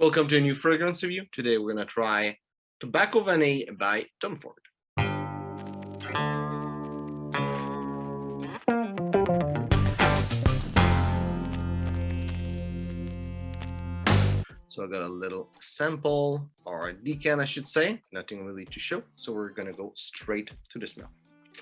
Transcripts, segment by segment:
Welcome to a new fragrance review. Today we're going to try Tobacco Vanille by Tom Ford. So I got a little sample, or a decant I should say, nothing really to show. So we're going to go straight to the smell.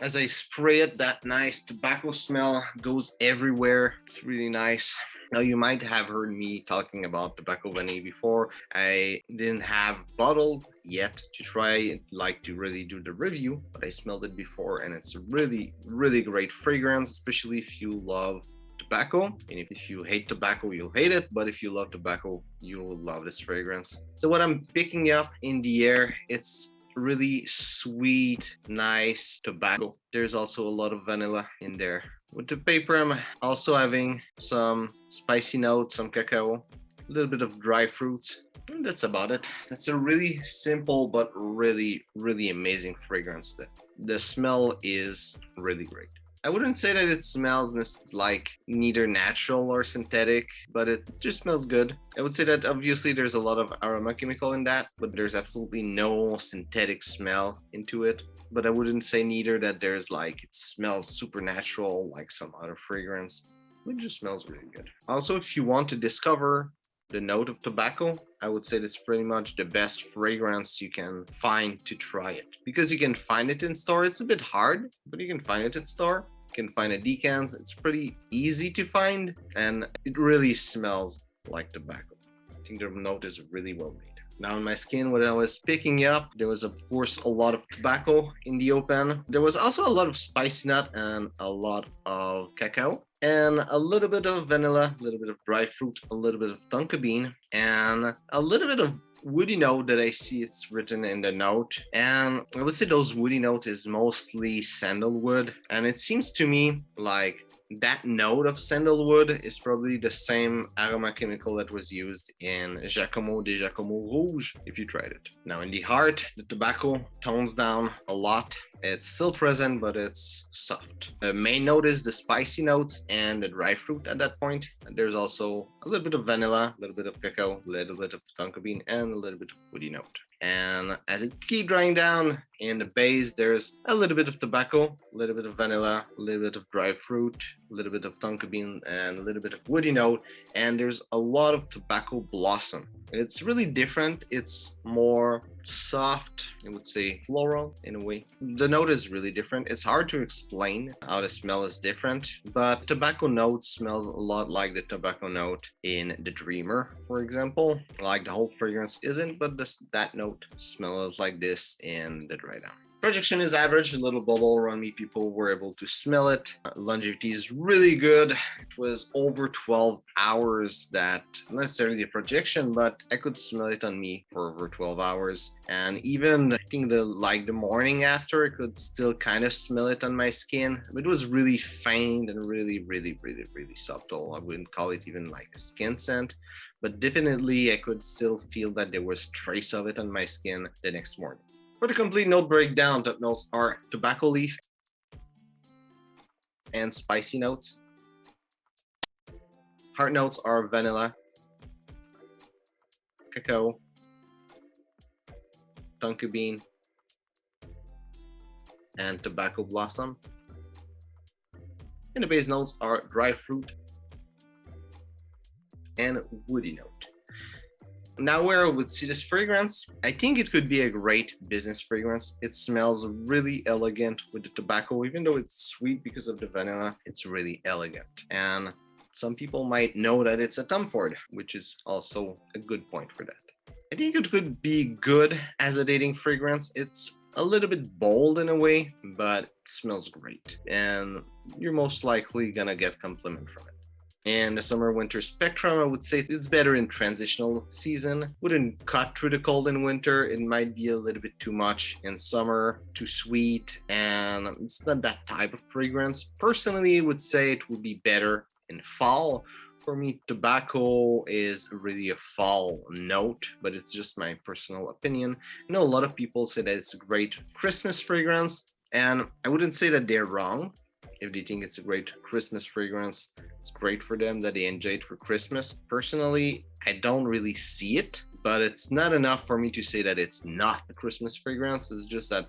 As I spray it, that nice tobacco smell goes everywhere. It's really nice. Now, you might have heard me talking about Tobacco Vanille before. I didn't have bottled yet to try, like to really do the review, but I smelled it before and it's a really, really great fragrance, especially if you love tobacco. And if you hate tobacco, you'll hate it, but if you love tobacco, you will love this fragrance. So what I'm picking up in the air, it's really sweet, nice tobacco. There's also a lot of vanilla in there. With the paper, I'm also having some spicy notes, some cacao, a little bit of dry fruits, and that's about it. That's a really simple but really, really amazing fragrance. The smell is really great. I wouldn't say that it smells like neither natural or synthetic, but it just smells good. I would say that obviously there's a lot of aroma chemical in that, but there's absolutely no synthetic smell into it. But I wouldn't say neither that there's like, it smells supernatural like some other fragrance. It just smells really good. Also, if you want to discover the note of tobacco, I would say that's pretty much the best fragrance you can find to try it. Because you can find it in store, it's a bit hard, but you can find it in store. You can find it decants, it's pretty easy to find, and it really smells like tobacco. I think the note is really well made. Now on my skin, what I was picking up, there was of course a lot of tobacco in the open. There was also a lot of spicy nut and a lot of cacao, and a little bit of vanilla, a little bit of dry fruit, a little bit of tonka bean, and a little bit of woody note that I see it's written in the note. And I would say those woody note is mostly sandalwood, and it seems to me like that note of sandalwood is probably the same aroma chemical that was used in Giacomo de Giacomo Rouge, if you tried it. Now in the heart, the tobacco tones down a lot. It's still present, but it's soft. The main note is the spicy notes and the dry fruit at that point. And there's also a little bit of vanilla, a little bit of cacao, a little bit of tonka bean, and a little bit of woody note. And as it keeps drying down in the base, there's a little bit of tobacco, a little bit of vanilla, a little bit of dry fruit, a little bit of tonka bean, and a little bit of woody note. And there's a lot of tobacco blossom. It's really different. It's more soft, I would say floral in a way. The note is really different. It's hard to explain how the smell is different, but tobacco note smells a lot like the tobacco note in the Dreamer, for example. Like the whole fragrance isn't, but that note smells like this in the Dry Down. Projection is average, a little bubble around me, people were able to smell it. Longevity is really good. It was over 12 hours, that not necessarily the projection, but I could smell it on me for over 12 hours. And even I think the morning after, I could still kind of smell it on my skin. It was really faint and really, really, really, really subtle. I wouldn't call it even like a skin scent, but definitely I could still feel that there was trace of it on my skin the next morning. For the complete note breakdown, top notes are tobacco leaf and spicy notes. Heart notes are vanilla, cacao, tonka bean, and tobacco blossom. And the base notes are dry fruit and woody note. Now where I would see this fragrance, I think it could be a great business fragrance. It smells really elegant with the tobacco, even though it's sweet because of the vanilla, it's really elegant. And some people might know that it's a Tom Ford, which is also a good point for that. I think it could be good as a dating fragrance. It's a little bit bold in a way, but it smells great. And you're most likely gonna get compliment from it. And the summer-winter spectrum, I would say it's better in transitional season. Wouldn't cut through the cold in winter. It might be a little bit too much in summer, too sweet, and it's not that type of fragrance. Personally, I would say it would be better in fall. For me, tobacco is really a fall note, but it's just my personal opinion. I know a lot of people say that it's a great Christmas fragrance, and I wouldn't say that they're wrong. If they think it's a great Christmas fragrance, it's great for them that they enjoy it for Christmas. Personally, I don't really see it, but it's not enough for me to say that it's not a Christmas fragrance. It's just that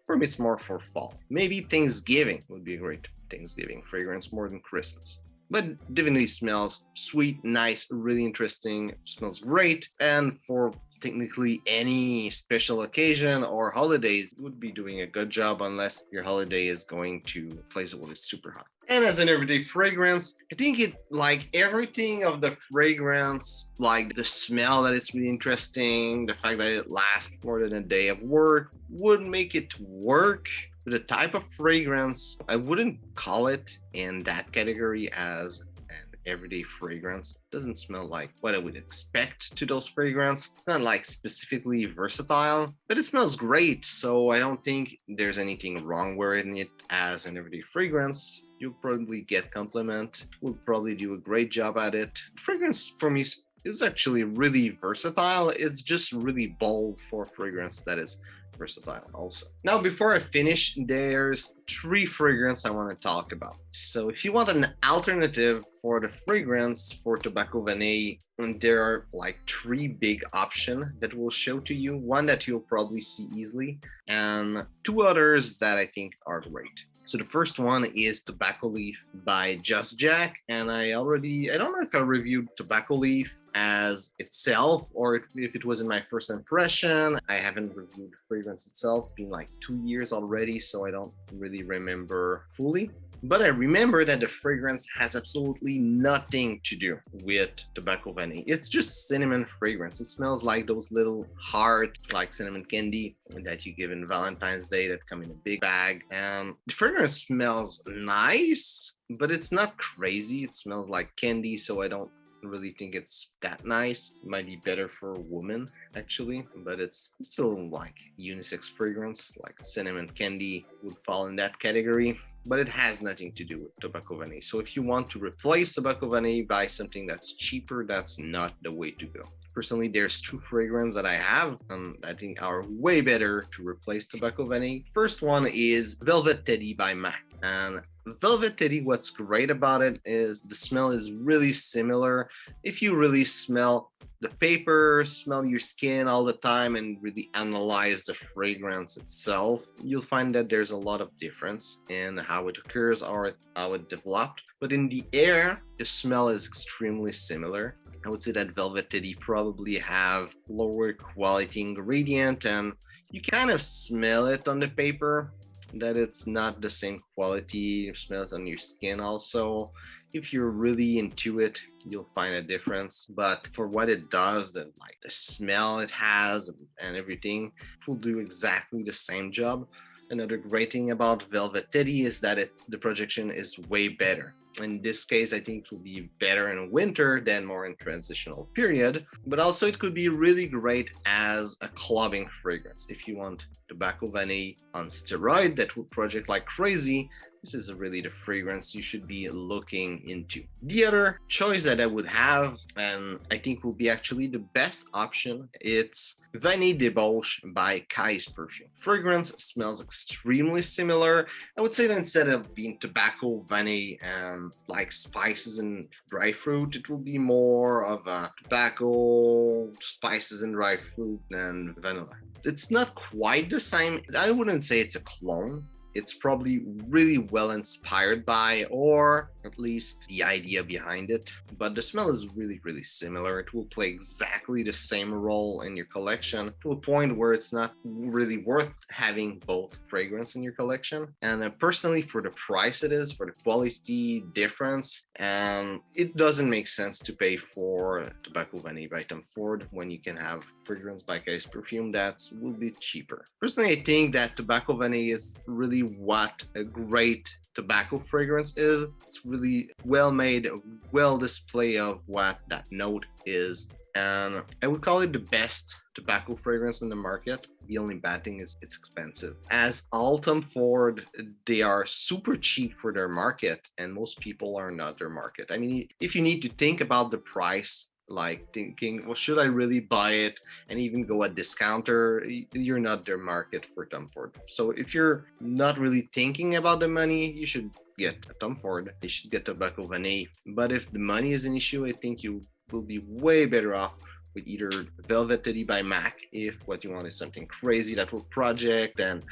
for me, it's more for fall. Maybe Thanksgiving would be a great Thanksgiving fragrance more than Christmas. But definitely smells sweet, nice, really interesting, smells great. And for technically any special occasion or holidays, you would be doing a good job unless your holiday is going to a place where it's super hot. And as an everyday fragrance, I think it like everything of the fragrance, like the smell that it's really interesting, the fact that it lasts more than a day of work would make it work. The type of fragrance, I wouldn't call it in that category as an everyday fragrance. It doesn't smell like what I would expect to those fragrances. It's not like specifically versatile, but it smells great. So I don't think there's anything wrong wearing it as an everyday fragrance. You'll probably get compliment. We'll probably do a great job at it. The fragrance for me is actually really versatile. It's just really bold for fragrance that is versatile also. Now, before I finish, there's 3 fragrances I want to talk about. So if you want an alternative for the fragrance for Tobacco Vanille, there are like 3 big options that we'll show to you. One that you'll probably see easily, and 2 others that I think are great. So the first one is Tobacco Leaf by Just Jack. And I don't know if I reviewed Tobacco Leaf as itself or if it was in my first impression. I haven't reviewed the fragrance itself. It's been like 2 years already, so I don't really remember fully. But I remember that the fragrance has absolutely nothing to do with Tobacco Vanille. It's just cinnamon fragrance. It smells like those little heart, like cinnamon candy that you give in Valentine's Day that come in a big bag. And the fragrance smells nice, but it's not crazy. It smells like candy, so I don't really think it's that nice. It might be better for a woman actually, but it's still like unisex fragrance, like cinnamon candy would fall in that category, but it has nothing to do with Tobacco Vanille. So if you want to replace Tobacco Vanille by something that's cheaper, that's not the way to go. Personally, there's 2 fragrances that I have and I think are way better to replace Tobacco Vanille. First one is Velvet Teddy by MAC. And Velvet Teddy, what's great about it is the smell is really similar. If you really smell the paper, smell your skin all the time, and really analyze the fragrance itself, you'll find that there's a lot of difference in how it occurs or how it developed. But in the air, the smell is extremely similar. I would say that Velvet Teddy probably have lower quality ingredient, and you kind of smell it on the paper that it's not the same quality. You smell it on your skin also. If you're really into it, you'll find a difference. But for what it does, the smell it has and everything, it will do exactly the same job. Another great thing about Velvet Teddy is that the projection is way better. In this case, I think it will be better in winter than more in transitional period, but also it could be really great as a clubbing fragrance. If you want Tobacco Vanille on steroid that will project like crazy, this is really the fragrance you should be looking into. The other choice that I would have, and I think will be actually the best option, it's Vanille Debauche by Kai's Perfume. Fragrance smells extremely similar. I would say that instead of being tobacco, vanille, and like spices and dry fruit, it will be more of a tobacco, spices and dry fruit than vanilla. It's not quite the same. I wouldn't say it's a clone. It's probably really well inspired by, or at least the idea behind it, but the smell is really, really similar. It will play exactly the same role in your collection to a point where it's not really worth having both fragrance in your collection. And personally, for the price it is, for the quality difference, it doesn't make sense to pay for Tobacco Vanille by Tom Ford when you can have fragrance by Kai's Perfume that's a little bit cheaper. Personally, I think that Tobacco Vanille is really what a great tobacco fragrance is. It's really well made, well display of what that note is. And I would call it the best tobacco fragrance in the market. The only bad thing is it's expensive. As all Tom Ford, they are super cheap for their market, and most people are not their market. I mean, if you need to think about the price, like thinking, well, should I really buy it and even go at discounter? You're not their market for Tom Ford. So if you're not really thinking about the money, you should get a Tom Ford, you should get Tobacco Vanille. But if the money is an issue, I think you will be way better off with either Velvet Teddy by MAC if what you want is something crazy that will project and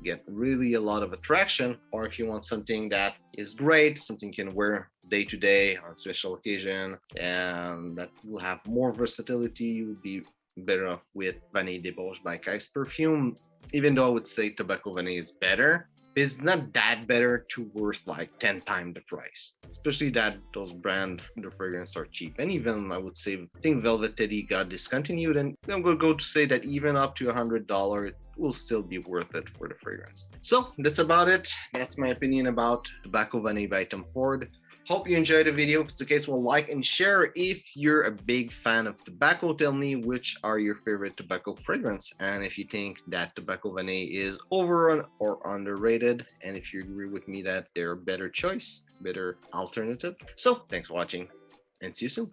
get really a lot of attraction, or if you want something that is great, something you can wear day to day on special occasion and that will have more versatility, you'll be better off with Vanille Debauche by Kai's Perfume. Even though I would say Tobacco Vanille is better, it's not that better to worth like 10 times the price. Especially that those brand, the fragrance are cheap. And even I would say, I think Velvet Teddy got discontinued, and I'm gonna go to say that even up to $100, it will still be worth it for the fragrance. So that's about it. That's my opinion about Tobacco Vanille by Tom Ford. Hope you enjoyed the video. If it's the case, well, like and share. If you're a big fan of tobacco, tell me which are your favorite tobacco fragrance. And if you think that Tobacco Vanille is over or underrated, and if you agree with me that they're a better choice, better alternative. So thanks for watching and see you soon.